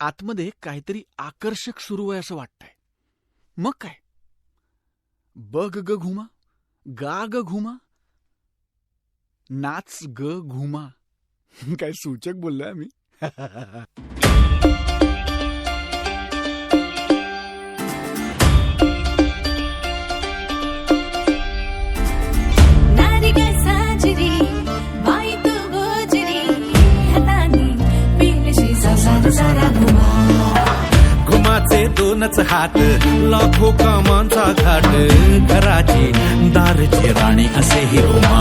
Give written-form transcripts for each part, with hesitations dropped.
आतमध्ये काहीतरी आकर्षक सुरू आहे असं वाटतंय. मग काय, बघ ग घुमा, गा ग घुमा, नाच ग घुमा. काय सूचक बोललोय आम्ही. घुमाचे दोनच हात, लाखो कामांचा घाट, घराची दारची राणी असे ही घुमा.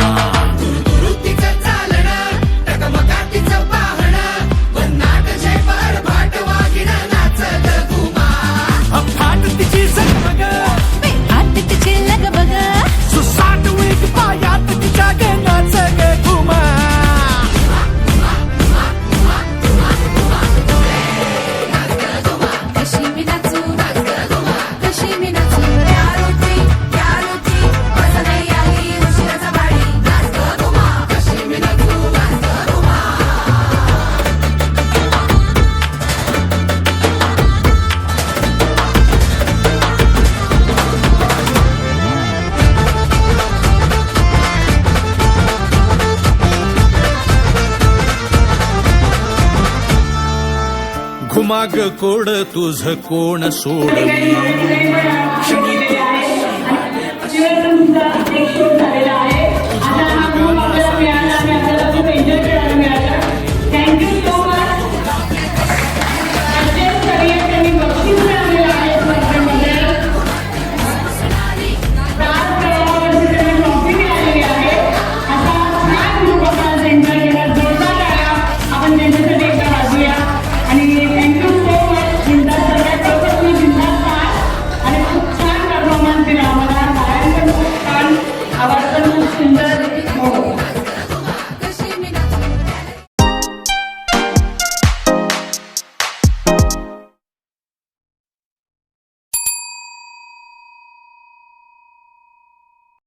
फाट तिची झगमग, आत तिची लगबग, सुसाट वेग पायात तिच्या गे नाच गे घुमा. कशी मी नाचू, कशी मी नाचू, या रोटी माझा नाही आली उशिराचा बाळी. नाच ग घुमा, कशी मी नाचू, नाच ग घुमा. घुमाग कोड तुझ कोण सोडवी.